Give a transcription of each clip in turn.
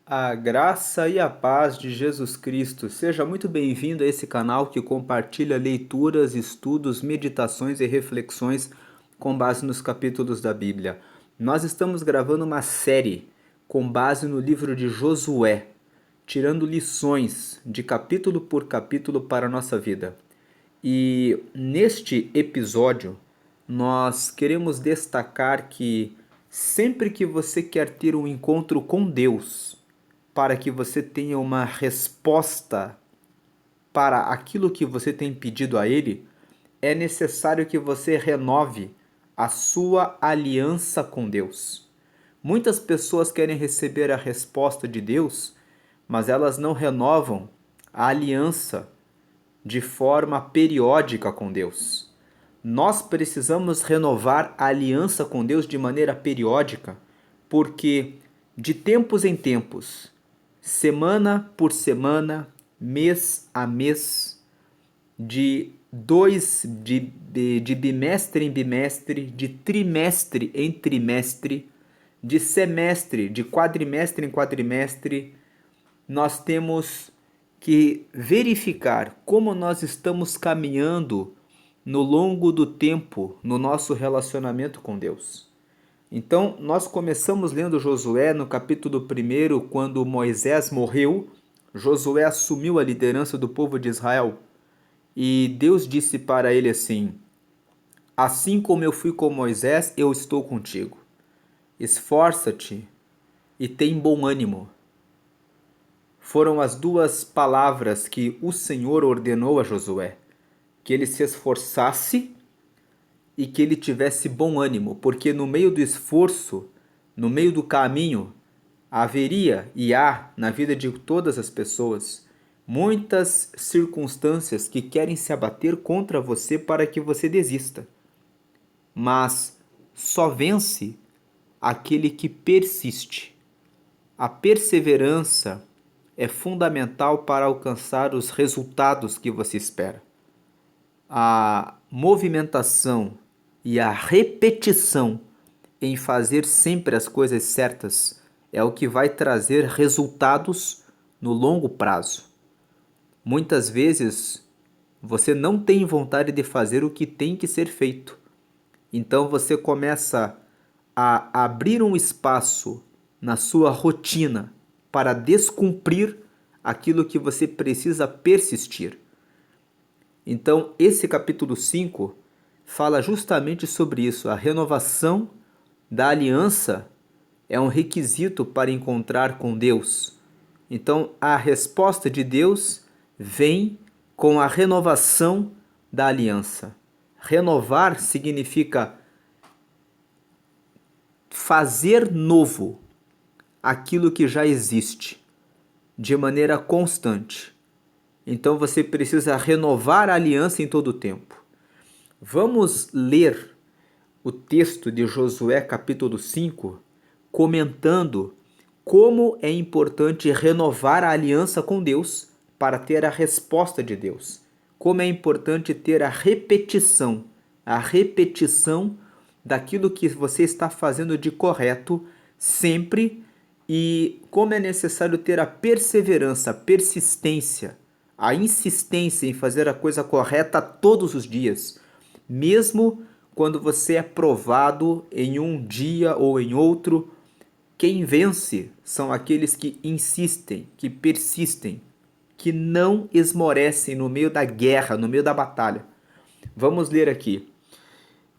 A graça e a paz de Jesus Cristo. Seja muito bem-vindo a esse canal que compartilha leituras, estudos, meditações e reflexões com base nos capítulos da Bíblia. Nós estamos gravando uma série com base no livro de Josué, tirando lições de capítulo por capítulo para a nossa vida. E neste episódio, nós queremos destacar que sempre que você quer ter um encontro com Deus, para que você tenha uma resposta para aquilo que você tem pedido a Ele, é necessário que você renove a sua aliança com Deus. Muitas pessoas querem receber a resposta de Deus, mas elas não renovam a aliança de forma periódica com Deus. Nós precisamos renovar a aliança com Deus de maneira periódica, porque de tempos em tempos, semana por semana, mês a mês, de bimestre em bimestre, de trimestre em trimestre, de semestre, de quadrimestre em quadrimestre, nós temos que verificar como nós estamos caminhando no longo do tempo no nosso relacionamento com Deus. Então, nós começamos lendo Josué no capítulo 1, quando Moisés morreu. Josué assumiu a liderança do povo de Israel e Deus disse para ele assim: Assim como eu fui com Moisés, eu estou contigo. Esforça-te e tem bom ânimo. Foram as duas palavras que o Senhor ordenou a Josué: que ele se esforçasse e que ele tivesse bom ânimo, porque no meio do esforço, no meio do caminho, haveria e há na vida de todas as pessoas muitas circunstâncias que querem se abater contra você para que você desista. Mas só vence aquele que persiste. A perseverança é fundamental para alcançar os resultados que você espera. A movimentação e a repetição em fazer sempre as coisas certas é o que vai trazer resultados no longo prazo. Muitas vezes você não tem vontade de fazer o que tem que ser feito. Então você começa a abrir um espaço na sua rotina para descumprir aquilo que você precisa persistir. Então, esse capítulo 5 fala justamente sobre isso. A renovação da aliança é um requisito para encontrar com Deus. Então, a resposta de Deus vem com a renovação da aliança. Renovar significa fazer novo aquilo que já existe, de maneira constante. Então você precisa renovar a aliança em todo o tempo. Vamos ler o texto de Josué capítulo 5, comentando como é importante renovar a aliança com Deus para ter a resposta de Deus. Como é importante ter a repetição daquilo que você está fazendo de correto sempre, e como é necessário ter a perseverança, a persistência, a insistência em fazer a coisa correta todos os dias, mesmo quando você é provado em um dia ou em outro. Quem vence são aqueles que insistem, que persistem, que não esmorecem no meio da guerra, no meio da batalha. Vamos ler aqui.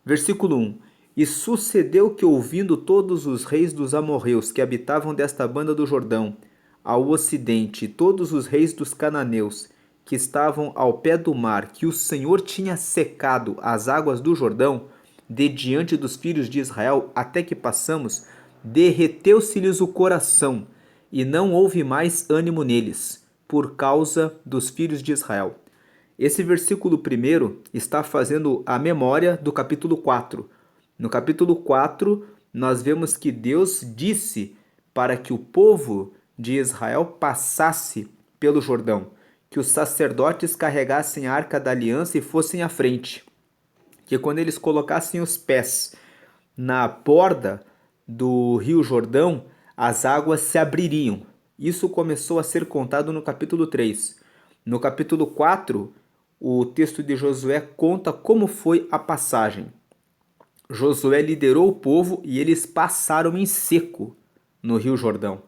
Versículo 1. E sucedeu que, ouvindo todos os reis dos amorreus que habitavam desta banda do Jordão, ao ocidente, todos os reis dos cananeus que estavam ao pé do mar, que o Senhor tinha secado as águas do Jordão, de diante dos filhos de Israel, até que passamos, derreteu-se-lhes o coração, e não houve mais ânimo neles, por causa dos filhos de Israel. Esse versículo primeiro está fazendo a memória do capítulo 4. No capítulo 4, nós vemos que Deus disse para que o povo de Israel passasse pelo Jordão, que os sacerdotes carregassem a arca da aliança e fossem à frente, que quando eles colocassem os pés na borda do rio Jordão, as águas se abririam Isso começou a ser contado no capítulo 3. No capítulo 4, o texto de Josué conta como foi a passagem. Josué liderou o povo e eles passaram em seco no Rio Jordão.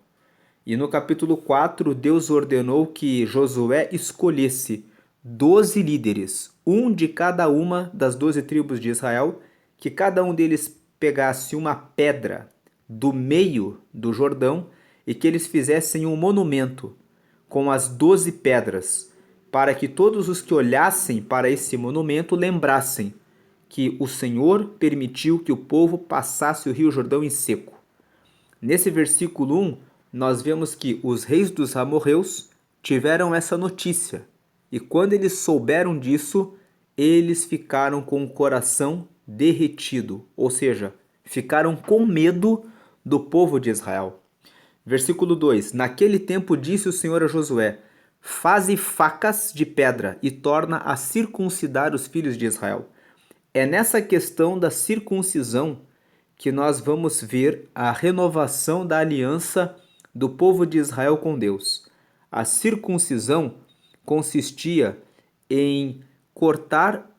E no capítulo 4, Deus ordenou que Josué escolhesse 12 líderes, um de cada uma das 12 tribos de Israel, que cada um deles pegasse uma pedra do meio do Jordão e que eles fizessem um monumento com as 12 pedras, para que todos os que olhassem para esse monumento lembrassem que o Senhor permitiu que o povo passasse o Rio Jordão em seco. Nesse versículo 1, nós vemos que os reis dos amorreus tiveram essa notícia, e quando eles souberam disso, eles ficaram com o coração derretido, ou seja, ficaram com medo do povo de Israel. Versículo 2: Naquele tempo disse o Senhor a Josué: Faze facas de pedra e torna a circuncidar os filhos de Israel. É nessa questão da circuncisão que nós vamos ver a renovação da aliança do povo de Israel com Deus. A circuncisão consistia em cortar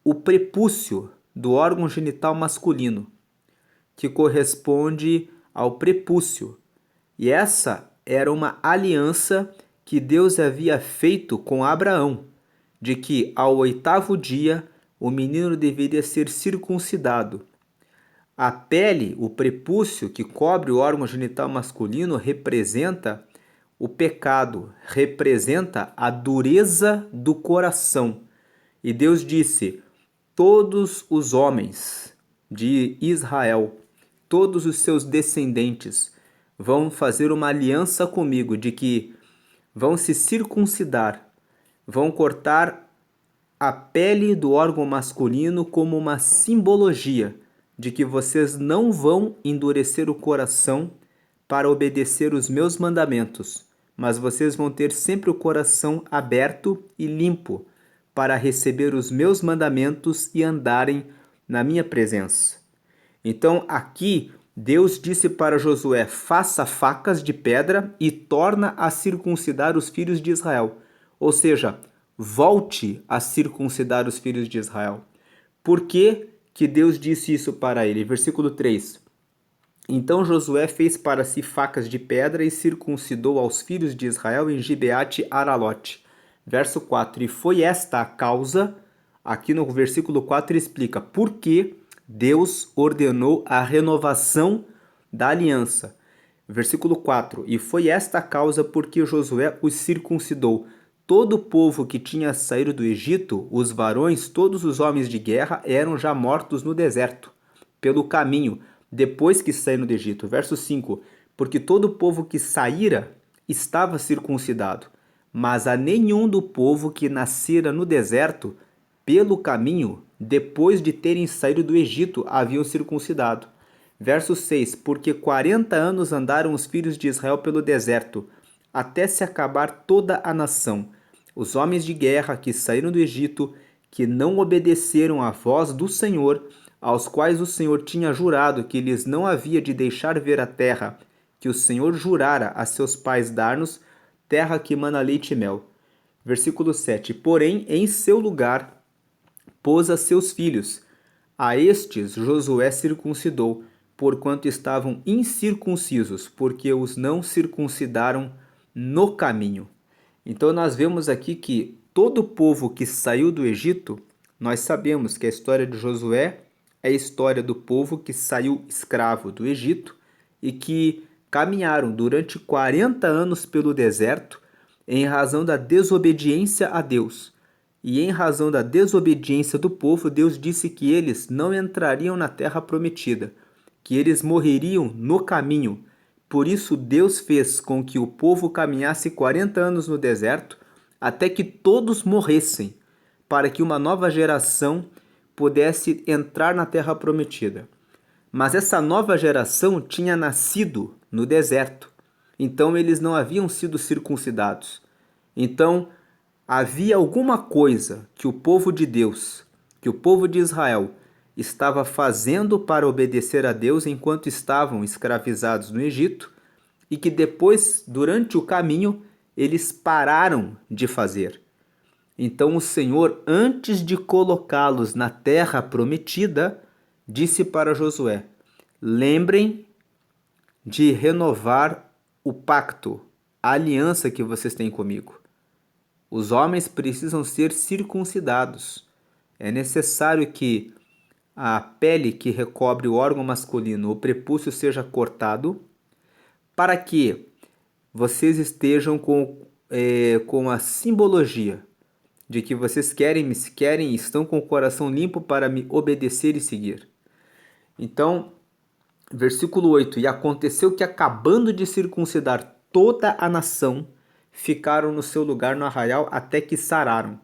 o prepúcio do órgão genital masculino, que corresponde ao prepúcio. E essa era uma aliança que Deus havia feito com Abraão, de que ao 8º dia o menino deveria ser circuncidado. A pele, o prepúcio que cobre o órgão genital masculino, representa o pecado, representa a dureza do coração. E Deus disse: todos os homens de Israel, todos os seus descendentes, vão fazer uma aliança comigo, de que vão se circuncidar, vão cortar a pele do órgão masculino como uma simbologia de que vocês não vão endurecer o coração para obedecer os meus mandamentos, mas vocês vão ter sempre o coração aberto e limpo para receber os meus mandamentos e andarem na minha presença. Então aqui Deus disse para Josué: faça facas de pedra e torna a circuncidar os filhos de Israel. Ou seja, volte a circuncidar os filhos de Israel. Por que Deus disse isso para ele? Versículo 3. Então Josué fez para si facas de pedra e circuncidou aos filhos de Israel em Gibeate Aralote. Verso 4. E foi esta a causa, aqui no versículo 4 ele explica por que Deus ordenou a renovação da aliança. Versículo 4. E foi esta a causa porque Josué os circuncidou. Todo o povo que tinha saído do Egito, os varões, todos os homens de guerra, eram já mortos no deserto, pelo caminho, depois que saíram do Egito. Verso 5. Porque todo o povo que saíra estava circuncidado, mas a nenhum do povo que nascera no deserto, pelo caminho, depois de terem saído do Egito, haviam circuncidado. Verso 6. Porque 40 anos andaram os filhos de Israel pelo deserto, até se acabar toda a nação. Os homens de guerra que saíram do Egito, que não obedeceram à voz do Senhor, aos quais o Senhor tinha jurado que lhes não havia de deixar ver a terra, que o Senhor jurara a seus pais dar-nos, terra que mana leite e mel. Versículo 7. Porém, em seu lugar, pôs a seus filhos. A estes Josué circuncidou, porquanto estavam incircuncisos, porque os não circuncidaram no caminho. Então nós vemos aqui que todo o povo que saiu do Egito, nós sabemos que a história de Josué é a história do povo que saiu escravo do Egito e que caminharam durante 40 anos pelo deserto em razão da desobediência a Deus. E em razão da desobediência do povo, Deus disse que eles não entrariam na terra prometida, que eles morreriam no caminho. Por isso Deus fez com que o povo caminhasse 40 anos no deserto, até que todos morressem, para que uma nova geração pudesse entrar na terra prometida. Mas essa nova geração tinha nascido no deserto, então eles não haviam sido circuncidados. Então havia alguma coisa que o povo de Deus, que o povo de Israel estava fazendo para obedecer a Deus enquanto estavam escravizados no Egito, e que depois, durante o caminho, eles pararam de fazer. Então o Senhor, antes de colocá-los na terra prometida, disse para Josué: lembrem de renovar o pacto, a aliança que vocês têm comigo. Os homens precisam ser circuncidados. É necessário que a pele que recobre o órgão masculino, o prepúcio, seja cortado, para que vocês estejam com a simbologia de que vocês querem e estão com o coração limpo para me obedecer e seguir. Então, versículo 8: e aconteceu que, acabando de circuncidar toda a nação, ficaram no seu lugar no arraial até que sararam.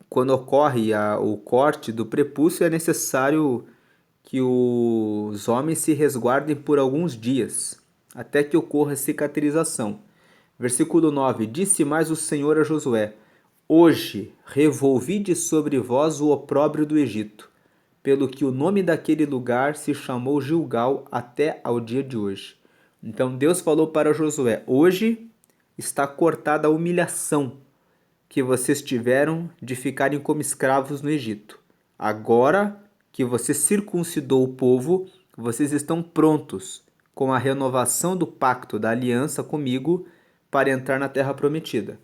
Quando ocorre o corte do prepúcio, é necessário que os homens se resguardem por alguns dias, até que ocorra a cicatrização. Versículo 9: disse mais o Senhor a Josué: hoje revolvi sobre vós o opróbrio do Egito, pelo que o nome daquele lugar se chamou Gilgal até ao dia de hoje. Então Deus falou para Josué: hoje está cortada a humilhação que vocês tiveram de ficarem como escravos no Egito. Agora que você circuncidou o povo, vocês estão prontos com a renovação do pacto da aliança comigo para entrar na terra prometida.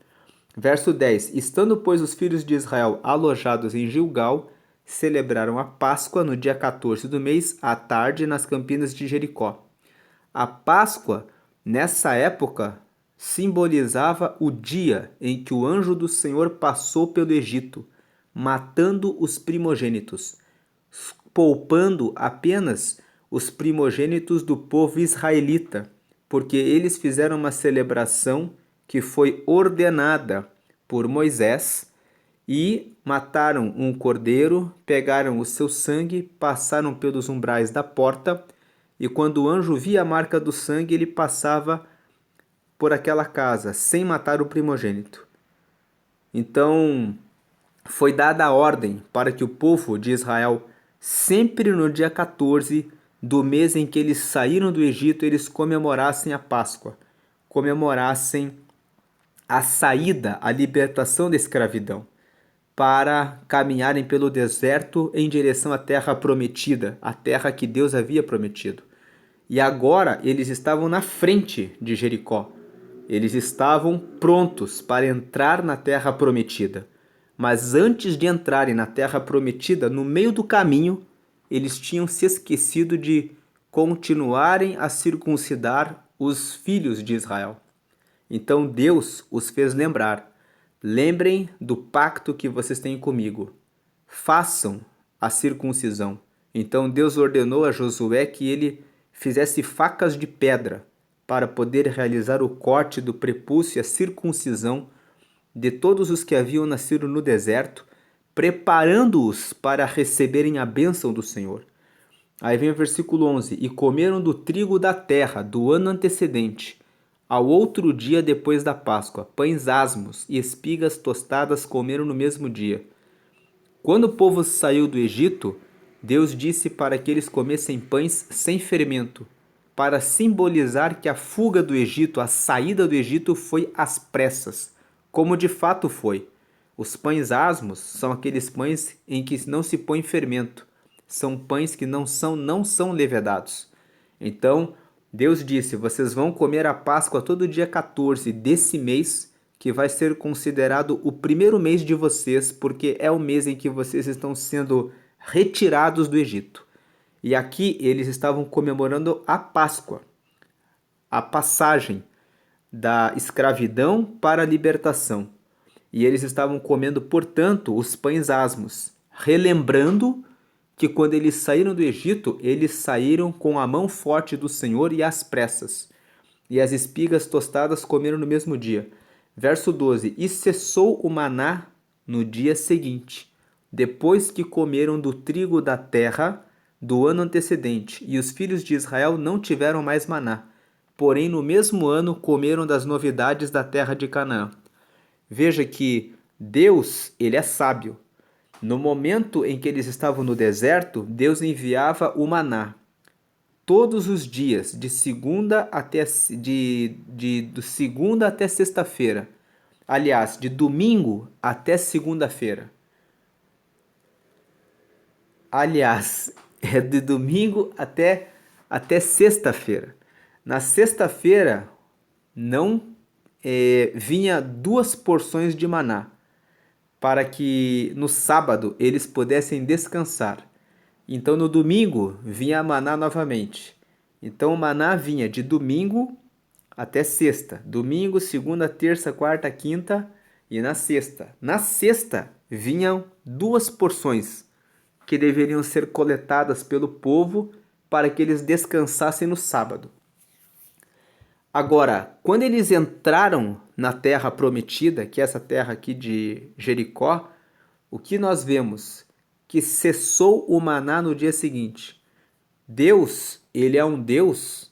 Verso 10: estando, pois, os filhos de Israel alojados em Gilgal, celebraram a Páscoa no dia 14 do mês, à tarde, nas campinas de Jericó. A Páscoa, nessa época, simbolizava o dia em que o anjo do Senhor passou pelo Egito, matando os primogênitos, poupando apenas os primogênitos do povo israelita, porque eles fizeram uma celebração que foi ordenada por Moisés e mataram um cordeiro, pegaram o seu sangue, passaram pelos umbrais da porta, e quando o anjo via a marca do sangue, ele passava por aquela casa, sem matar o primogênito. Então, foi dada a ordem para que o povo de Israel, sempre no dia 14 do mês em que eles saíram do Egito, eles comemorassem a Páscoa, comemorassem a saída, a libertação da escravidão, para caminharem pelo deserto em direção à terra prometida, a terra que Deus havia prometido. E agora eles estavam na frente de Jericó. Eles estavam prontos para entrar na terra prometida. Mas antes de entrarem na terra prometida, no meio do caminho, eles tinham se esquecido de continuarem a circuncidar os filhos de Israel. Então Deus os fez lembrar: lembrem do pacto que vocês têm comigo. Façam a circuncisão. Então Deus ordenou a Josué que ele fizesse facas de pedra para poder realizar o corte do prepúcio e a circuncisão de todos os que haviam nascido no deserto, preparando-os para receberem a bênção do Senhor. Aí vem o versículo 11: e comeram do trigo da terra do ano antecedente, ao outro dia depois da Páscoa, pães asmos e espigas tostadas comeram no mesmo dia. Quando o povo saiu do Egito, Deus disse para que eles comessem pães sem fermento, para simbolizar que a fuga do Egito, a saída do Egito foi às pressas, como de fato foi. Os pães asmos são aqueles pães em que não se põe fermento, são pães que não são levedados. Então, Deus disse: vocês vão comer a Páscoa todo dia 14 desse mês, que vai ser considerado o primeiro mês de vocês, porque é o mês em que vocês estão sendo retirados do Egito. E aqui eles estavam comemorando a Páscoa, a passagem da escravidão para a libertação. E eles estavam comendo, portanto, os pães asmos, relembrando que quando eles saíram do Egito, eles saíram com a mão forte do Senhor e às pressas. E as espigas tostadas comeram no mesmo dia. Verso 12: e cessou o maná no dia seguinte, depois que comeram do trigo da terra do ano antecedente, e os filhos de Israel não tiveram mais maná. Porém, no mesmo ano comeram das novidades da terra de Canaã. Veja que Deus, ele é sábio. No momento em que eles estavam no deserto, Deus enviava o maná. todos os dias, de segunda até sexta-feira. Aliás, de domingo até segunda-feira. Aliás, é de domingo até sexta-feira. Na sexta-feira não vinha 2 porções de maná, para que no sábado eles pudessem descansar. Então no domingo vinha maná novamente. Então o maná vinha de domingo até sexta. Domingo, segunda, terça, quarta, quinta e na sexta. Na sexta vinham 2 porções que deveriam ser coletadas pelo povo para que eles descansassem no sábado. Agora, quando eles entraram na terra prometida, que é essa terra aqui de Jericó, o que nós vemos? Que cessou o maná no dia seguinte. Deus, ele é um Deus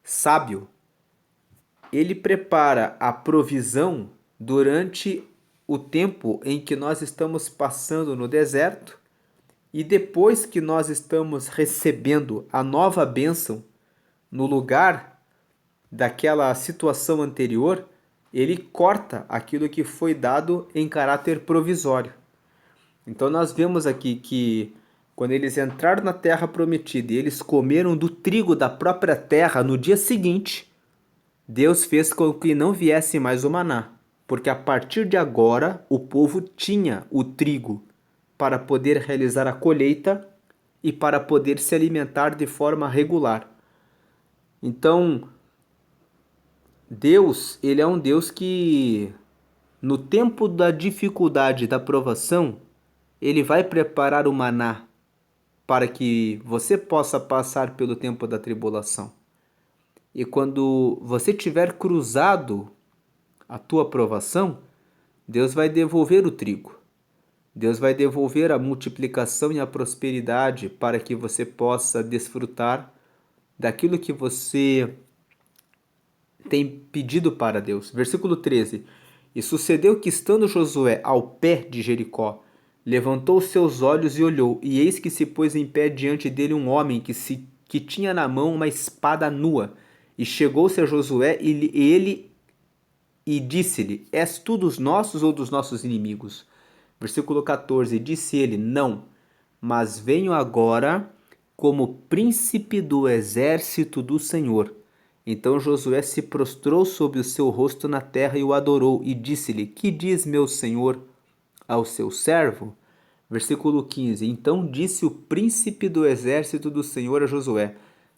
sábio. Ele prepara a provisão durante o tempo em que nós estamos passando no deserto e depois que nós estamos recebendo a nova bênção no lugar daquela situação anterior, ele corta aquilo que foi dado em caráter provisório. Então nós vemos aqui que quando eles entraram na terra prometida e eles comeram do trigo da própria terra no dia seguinte, Deus fez com que não viesse mais o maná, porque a partir de agora o povo tinha o trigo para poder realizar a colheita e para poder se alimentar de forma regular. Então, Deus, ele é um Deus que no tempo da dificuldade, da provação, ele vai preparar o maná para que você possa passar pelo tempo da tribulação. E quando você tiver cruzado a tua provação, Deus vai devolver o trigo. Deus vai devolver a multiplicação e a prosperidade para que você possa desfrutar daquilo que você tem pedido para Deus. Versículo 13. E sucedeu que, estando Josué ao pé de Jericó, levantou seus olhos e olhou, e eis que se pôs em pé diante dele um homem que tinha na mão uma espada nua. E chegou-se a Josué e disse-lhe: És tu dos nossos ou dos nossos inimigos? Versículo 14. Disse ele: Não, mas venho agora como príncipe do exército do Senhor. Então Josué se prostrou sobre o seu rosto na terra e o adorou, e disse-lhe: Que diz meu senhor ao seu servo? Versículo 15. Então disse o príncipe do exército do Senhor a Josué: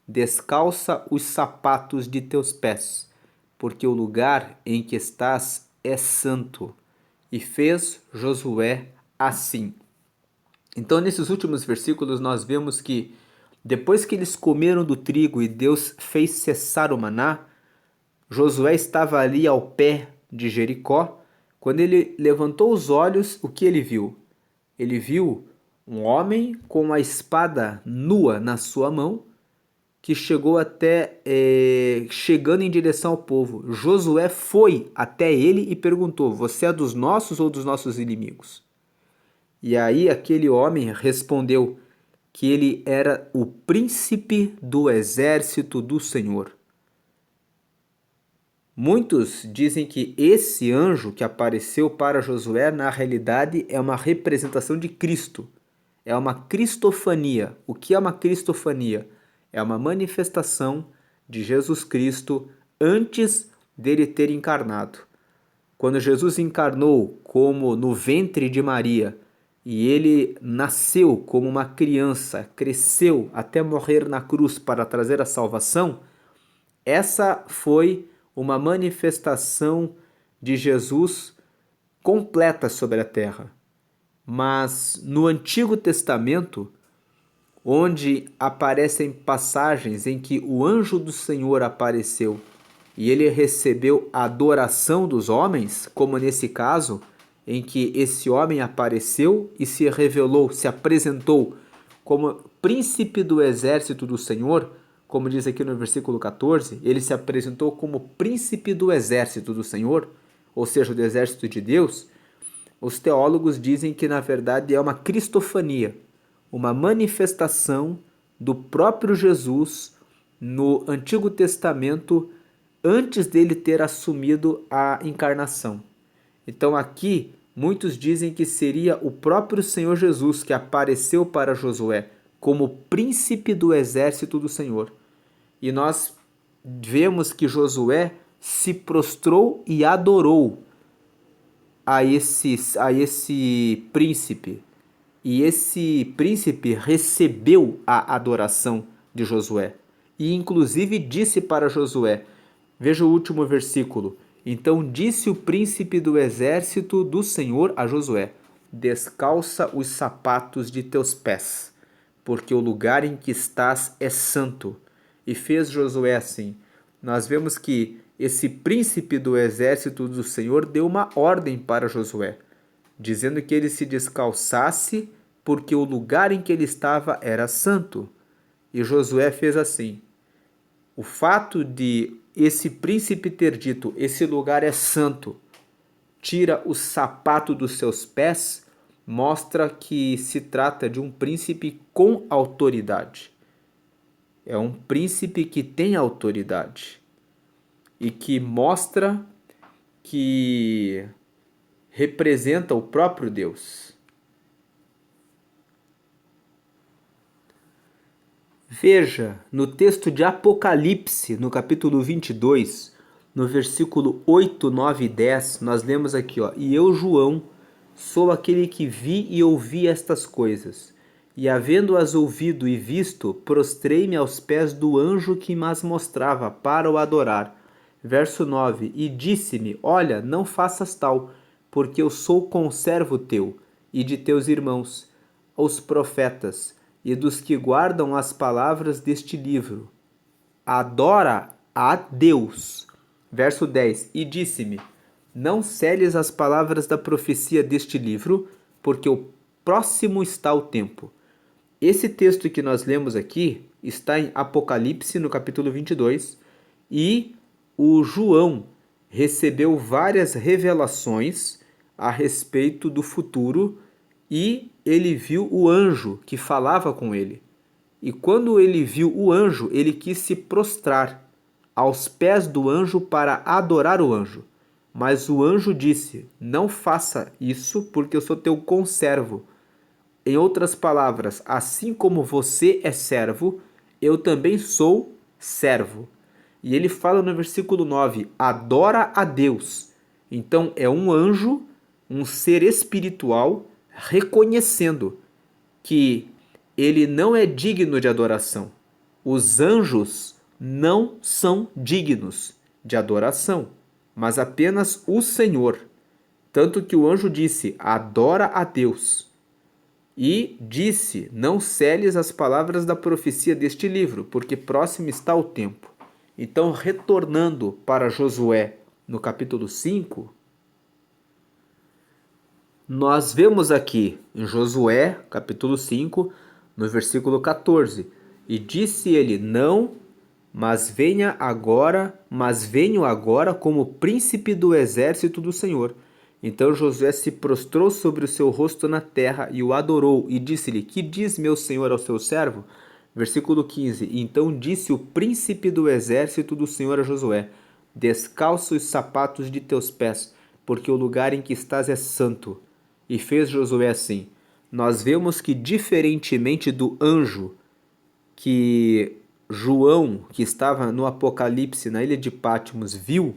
Descalça os sapatos de teus pés, porque o lugar em que estás é santo. E fez Josué assim. Então, nesses últimos versículos, nós vemos que depois que eles comeram do trigo e Deus fez cessar o maná, Josué estava ali ao pé de Jericó. Quando ele levantou os olhos, o que ele viu? Ele viu um homem com uma espada nua na sua mão, que chegou chegando em direção ao povo. Josué foi até ele e perguntou: Você é dos nossos ou dos nossos inimigos? E aí aquele homem respondeu que ele era o príncipe do exército do Senhor. Muitos dizem que esse anjo que apareceu para Josué, na realidade, é uma representação de Cristo. É uma cristofania. O que é uma cristofania? É uma manifestação de Jesus Cristo antes dele ter encarnado. Quando Jesus encarnou como no ventre de Maria, e ele nasceu como uma criança, cresceu até morrer na cruz para trazer a salvação, essa foi uma manifestação de Jesus completa sobre a terra. Mas no Antigo Testamento, onde aparecem passagens em que o anjo do Senhor apareceu e ele recebeu a adoração dos homens, como nesse caso, em que esse homem apareceu e se revelou, se apresentou como príncipe do exército do Senhor, como diz aqui no versículo 14, ele se apresentou como príncipe do exército do Senhor, ou seja, do exército de Deus. Os teólogos dizem que na verdade é uma cristofania, uma manifestação do próprio Jesus no Antigo Testamento antes dele ter assumido a encarnação. Então aqui muitos dizem que seria o próprio Senhor Jesus que apareceu para Josué como príncipe do exército do Senhor. E nós vemos que Josué se prostrou e adorou a esse príncipe. E esse príncipe recebeu a adoração de Josué. E inclusive disse para Josué, veja o último versículo, então disse o príncipe do exército do Senhor a Josué, descalça os sapatos de teus pés, porque o lugar em que estás é santo. E fez Josué assim. Nós vemos que esse príncipe do exército do Senhor deu uma ordem para Josué, dizendo que ele se descalçasse, porque o lugar em que ele estava era santo. E Josué fez assim. O fato de esse príncipe ter dito, esse lugar é santo, tira o sapato dos seus pés, mostra que se trata de um príncipe com autoridade. É um príncipe que tem autoridade e que mostra que representa o próprio Deus. Veja, no texto de Apocalipse, no capítulo 22, no versículo 8, 9 e 10, nós lemos aqui, ó, e eu, João, sou aquele que vi e ouvi estas coisas, e havendo-as ouvido e visto, prostrei-me aos pés do anjo que mas mostrava para o adorar. Verso 9, e disse-me, olha, não faças tal, porque eu sou conservo teu e de teus irmãos, os profetas, e dos que guardam as palavras deste livro. Adora a Deus. Verso 10. E disse-me, não seles as palavras da profecia deste livro, porque o próximo está o tempo. Esse texto que nós lemos aqui está em Apocalipse, no capítulo 22, e o João recebeu várias revelações a respeito do futuro e ele viu o anjo que falava com ele. E quando ele viu o anjo, ele quis se prostrar aos pés do anjo para adorar o anjo. Mas o anjo disse, não faça isso porque eu sou teu conservo. Em outras palavras, assim como você é servo, eu também sou servo. E ele fala no versículo 9, adora a Deus. Então é um anjo, um ser espiritual, reconhecendo que ele não é digno de adoração. Os anjos não são dignos de adoração, mas apenas o Senhor. Tanto que o anjo disse, adora a Deus. E disse, não seles as palavras da profecia deste livro, porque próximo está o tempo. Então, retornando para Josué, no capítulo 5, nós vemos aqui em Josué, capítulo 5, no versículo 14, e disse ele, não, mas venho agora como príncipe do exército do Senhor. Então Josué se prostrou sobre o seu rosto na terra e o adorou, e disse-lhe, que diz meu senhor ao seu servo? Versículo 15, então disse o príncipe do exército do Senhor a Josué, descalça os sapatos de teus pés, porque o lugar em que estás é santo. E fez Josué assim. Nós vemos que, diferentemente do anjo que João, que estava no Apocalipse, na ilha de Patmos, viu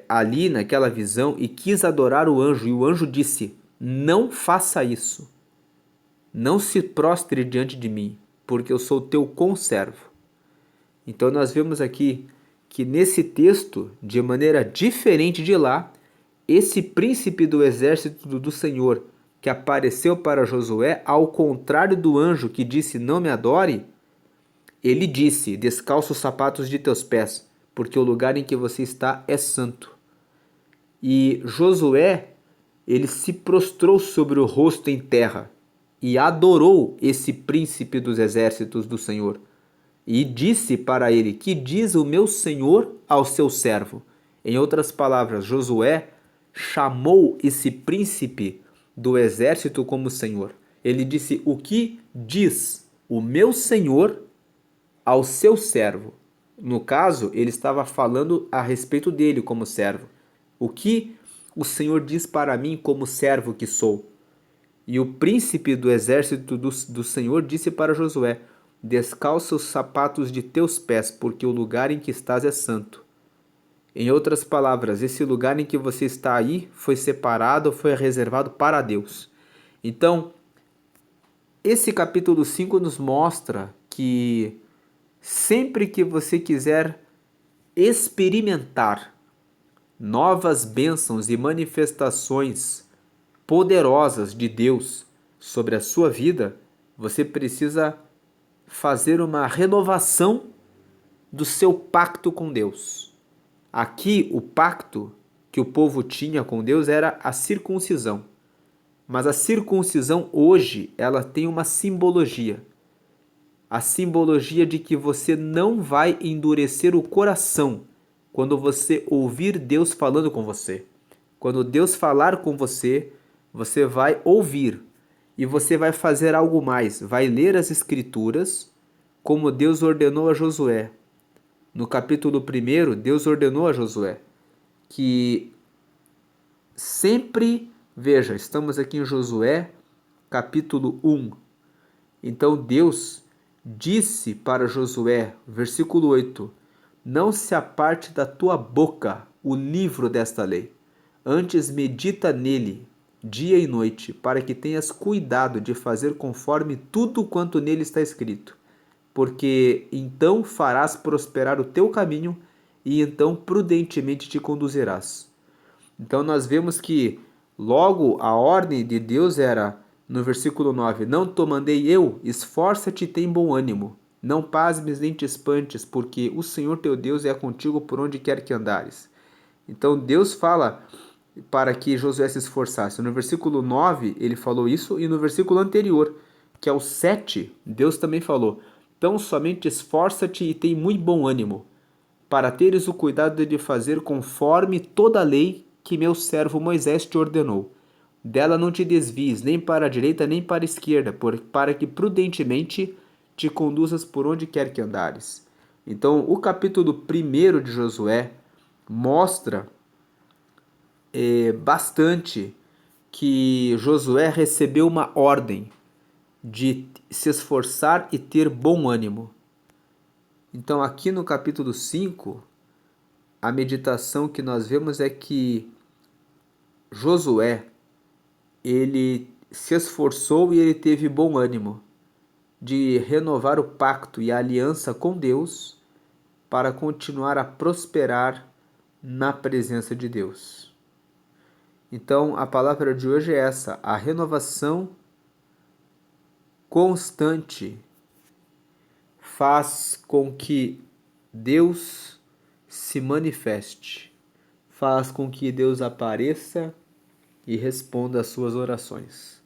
ali naquela visão e quis adorar o anjo, e o anjo disse, não faça isso, não se prostre diante de mim, porque eu sou teu conservo. Então nós vemos aqui que nesse texto, de maneira diferente de lá, esse príncipe do exército do Senhor que apareceu para Josué, ao contrário do anjo que disse não me adore, ele disse, descalça os sapatos de teus pés, porque o lugar em que você está é santo. E Josué, ele se prostrou sobre o rosto em terra e adorou esse príncipe dos exércitos do Senhor. E disse para ele, que diz o meu senhor ao seu servo? Em outras palavras, Josué chamou esse príncipe do exército como senhor. Ele disse, o que diz o meu senhor ao seu servo. No caso, ele estava falando a respeito dele como servo. O que o Senhor diz para mim como servo que sou? E o príncipe do exército do Senhor disse para Josué: Descalça os sapatos de teus pés, porque o lugar em que estás é santo. Em outras palavras, esse lugar em que você está aí foi separado, foi reservado para Deus. Então, esse capítulo 5 nos mostra que sempre que você quiser experimentar novas bênçãos e manifestações poderosas de Deus sobre a sua vida, você precisa fazer uma renovação do seu pacto com Deus. Aqui, o pacto que o povo tinha com Deus era a circuncisão. Mas a circuncisão hoje, ela tem uma simbologia. A simbologia de que você não vai endurecer o coração quando você ouvir Deus falando com você. Quando Deus falar com você, você vai ouvir e você vai fazer algo mais, vai ler as Escrituras como Deus ordenou a Josué. No capítulo 1, Deus ordenou a Josué que sempre, veja, estamos aqui em Josué, capítulo 1. Então Deus disse para Josué, versículo 8: Não se aparte da tua boca o livro desta lei, antes medita nele dia e noite, para que tenhas cuidado de fazer conforme tudo quanto nele está escrito, porque então farás prosperar o teu caminho e então prudentemente te conduzirás. Então nós vemos que logo a ordem de Deus era, no versículo 9: Não te mandei eu, esforça-te e tem bom ânimo. Não pasmes nem te espantes, porque o Senhor teu Deus é contigo por onde quer que andares. Então Deus fala para que Josué se esforçasse. No versículo 9 ele falou isso, e no versículo anterior, que é o 7, Deus também falou: Então somente esforça-te e tem muito bom ânimo, para teres o cuidado de fazer conforme toda a lei que meu servo Moisés te ordenou. Dela não te desvies nem para a direita nem para a esquerda, para que prudentemente te conduzas por onde quer que andares. Então, o capítulo 1 de Josué mostra bastante que Josué recebeu uma ordem de se esforçar e ter bom ânimo. Então, aqui no capítulo 5, a meditação que nós vemos é que Josué, ele se esforçou e ele teve bom ânimo de renovar o pacto e a aliança com Deus para continuar a prosperar na presença de Deus. Então, a palavra de hoje é essa: a renovação constante faz com que Deus se manifeste, faz com que Deus apareça e responda às suas orações.